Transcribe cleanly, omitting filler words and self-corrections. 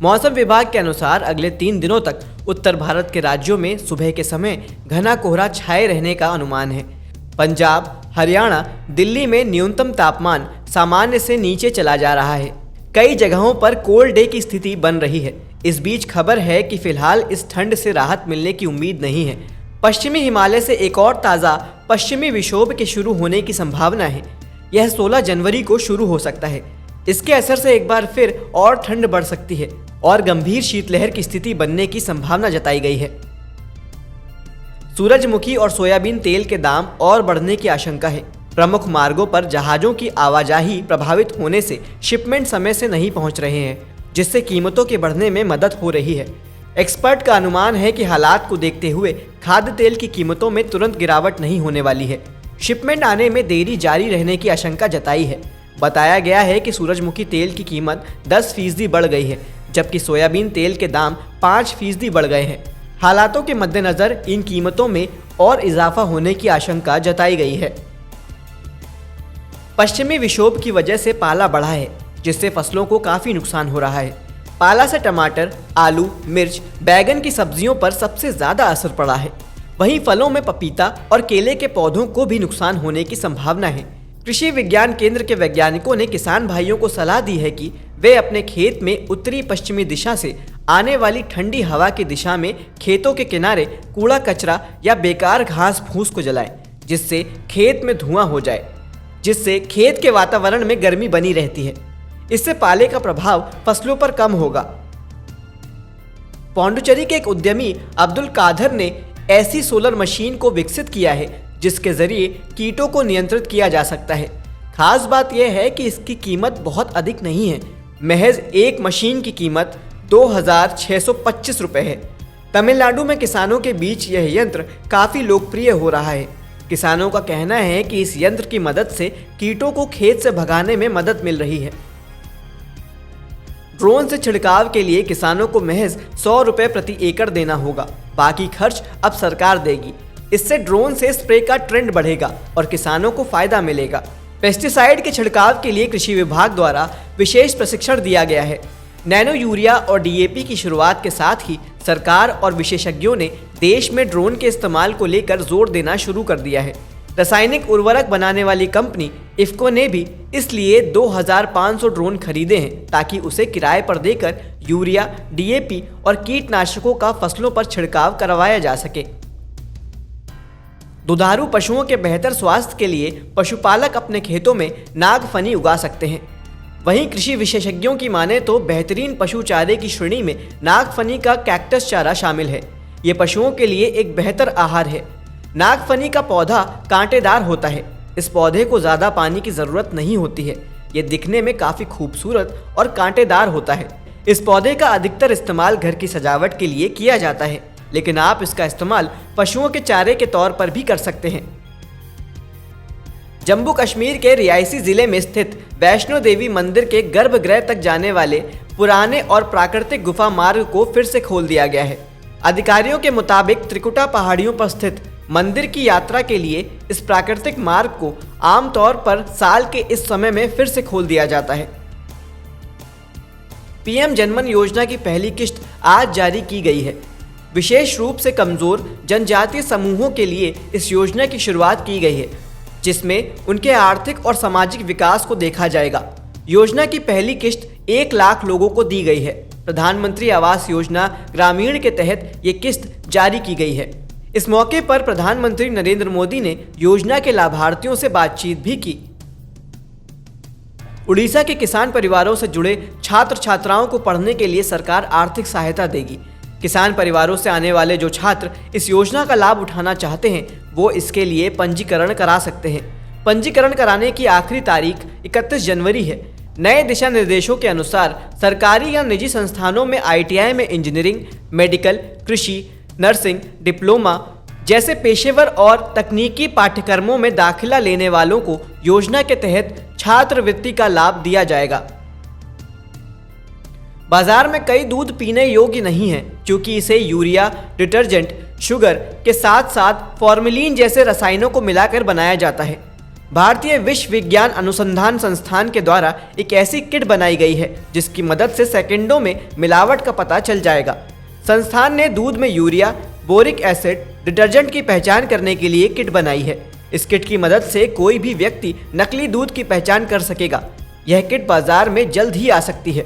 मौसम विभाग के अनुसार अगले 3 दिनों तक उत्तर भारत के राज्यों में सुबह के समय घना कोहरा छाए रहने का अनुमान है। पंजाब, हरियाणा, दिल्ली में न्यूनतम तापमान सामान्य से नीचे चला जा रहा है। कई जगहों पर कोल्ड डे की स्थिति बन रही है। इस बीच खबर है कि फिलहाल इस ठंड से राहत मिलने की उम्मीद नहीं है। पश्चिमी हिमालय से एक और ताज़ा पश्चिमी विक्षोभ के शुरू होने की संभावना है। यह 16 जनवरी को शुरू हो सकता है। इसके असर से एक बार फिर और ठंड बढ़ सकती है और गंभीर शीतलहर की स्थिति बनने की संभावना जताई गई है। सूरजमुखी और सोयाबीन तेल के दाम और बढ़ने की आशंका है। प्रमुख मार्गों पर जहाज़ों की आवाजाही प्रभावित होने से शिपमेंट समय से नहीं पहुंच रहे हैं, जिससे कीमतों के बढ़ने में मदद हो रही है। एक्सपर्ट का अनुमान है कि हालात को देखते हुए खाद्य तेल की कीमतों में तुरंत गिरावट नहीं होने वाली है। शिपमेंट आने में देरी जारी रहने की आशंका जताई है। बताया गया है कि सूरजमुखी तेल की कीमत 10% बढ़ गई है, जबकि सोयाबीन तेल के दाम 5% बढ़ गए हैं। हालातों के मद्देनज़र इन कीमतों में और इजाफा होने की आशंका जताई गई है। पश्चिमी विक्षोभ की वजह से पाला बढ़ा है, जिससे फसलों को काफ़ी नुकसान हो रहा है। पाला से टमाटर, आलू, मिर्च, बैगन की सब्जियों पर सबसे ज़्यादा असर पड़ा है। वहीं फलों में पपीता और केले के पौधों को भी नुकसान होने की संभावना है। कृषि विज्ञान केंद्र के वैज्ञानिकों ने किसान भाइयों को सलाह दी है कि वे अपने खेत में उत्तरी पश्चिमी दिशा से आने वाली ठंडी हवा की दिशा में खेतों के किनारे कूड़ा कचरा या बेकार घास फूस को जलाएं, जिससे खेत में धुआं हो जाए, जिससे खेत के वातावरण में गर्मी बनी रहती है। इससे पाले का प्रभाव फसलों पर कम होगा। पौंडुचेरी के एक उद्यमी अब्दुल कादर ने ऐसी सोलर मशीन को विकसित किया है जिसके जरिए कीटों को नियंत्रित किया जा सकता है। खास बात यह है कि इसकी कीमत बहुत अधिक नहीं है। महज एक मशीन की कीमत 2625 रुपये है। तमिलनाडु में किसानों के बीच यह यंत्र काफ़ी लोकप्रिय हो रहा है। किसानों का कहना है कि इस यंत्र की मदद से कीटों को खेत से भगाने में मदद मिल रही है। ड्रोन से छिड़काव के लिए किसानों को महज 100 रुपये प्रति एकड़ देना होगा। बाकी खर्च अब सरकार देगी। इससे ड्रोन से स्प्रे का ट्रेंड बढ़ेगा और किसानों को फायदा मिलेगा। पेस्टिसाइड के छिड़काव के लिए कृषि विभाग द्वारा विशेष प्रशिक्षण दिया गया है। नैनो यूरिया और डीएपी की शुरुआत के साथ ही सरकार और विशेषज्ञों ने देश में ड्रोन के इस्तेमाल को लेकर जोर देना शुरू कर दिया है। रासायनिक उर्वरक बनाने वाली कंपनी इफ्को ने भी इसलिए 2500 ड्रोन खरीदे हैं, ताकि उसे किराए पर देकर यूरिया, डीएपी और कीटनाशकों का फसलों पर छिड़काव करवाया जा सके। दुधारू पशुओं के बेहतर स्वास्थ्य के लिए पशुपालक अपने खेतों में नागफनी उगा सकते हैं। वहीं कृषि विशेषज्ञों की माने तो बेहतरीन पशु चारे की श्रेणी में नागफनी का कैक्टस चारा शामिल है। ये पशुओं के लिए एक बेहतर आहार है। नागफनी का पौधा कांटेदार होता है। इस पौधे को ज़्यादा पानी की ज़रूरत नहीं होती है। ये दिखने में काफ़ी खूबसूरत और कांटेदार होता है। इस पौधे का अधिकतर इस्तेमाल घर की सजावट के लिए किया जाता है, लेकिन आप इसका इस्तेमाल पशुओं के चारे के तौर पर भी कर सकते हैं। जम्मू कश्मीर के रियासी जिले में स्थित वैष्णो देवी मंदिर के गर्भगृह तक जाने वाले पुराने और प्राकृतिक गुफा मार्ग को फिर से खोल दिया गया है। अधिकारियों के मुताबिक त्रिकुटा पहाड़ियों पर स्थित मंदिर की यात्रा के लिए इस प्राकृतिक मार्ग को आमतौर पर साल के इस समय में फिर से खोल दिया जाता है। पीएम जनमन योजना की पहली किस्त आज जारी की गई है। विशेष रूप से कमजोर जनजातीय समूहों के लिए इस योजना की शुरुआत की गई है, जिसमें उनके आर्थिक और सामाजिक विकास को देखा जाएगा। योजना की पहली किस्त 1 लाख लोगों को दी गई है। प्रधानमंत्री आवास योजना ग्रामीण के तहत ये किस्त जारी की गई है। इस मौके पर प्रधानमंत्री नरेंद्र मोदी ने योजना के लाभार्थियों से बातचीत भी की। उड़ीसा के किसान परिवारों से जुड़े छात्र छात्राओं को पढ़ने के लिए सरकार आर्थिक सहायता देगी। किसान परिवारों से आने वाले जो छात्र इस योजना का लाभ उठाना चाहते हैं, वो इसके लिए पंजीकरण करा सकते हैं। पंजीकरण कराने की आखिरी तारीख 31 जनवरी है। नए दिशा निर्देशों के अनुसार सरकारी या निजी संस्थानों में ITI में इंजीनियरिंग, मेडिकल, कृषि, नर्सिंग, डिप्लोमा जैसे पेशेवर और तकनीकी पाठ्यक्रमों में दाखिला लेने वालों को योजना के तहत छात्रवृत्ति का लाभ दिया जाएगा। बाजार में कई दूध पीने योग्य नहीं है, क्योंकि इसे यूरिया, डिटर्जेंट, शुगर के साथ साथ फॉर्मेलिन जैसे रसायनों को मिलाकर बनाया जाता है। भारतीय विश्व विज्ञान अनुसंधान संस्थान के द्वारा एक ऐसी किट बनाई गई है जिसकी मदद से सेकंडों में मिलावट का पता चल जाएगा। संस्थान ने दूध में यूरिया, बोरिक एसिड, डिटर्जेंट की पहचान करने के लिए किट बनाई है। इस किट की मदद से कोई भी व्यक्ति नकली दूध की पहचान कर सकेगा। यह किट बाजार में जल्द ही आ सकती है।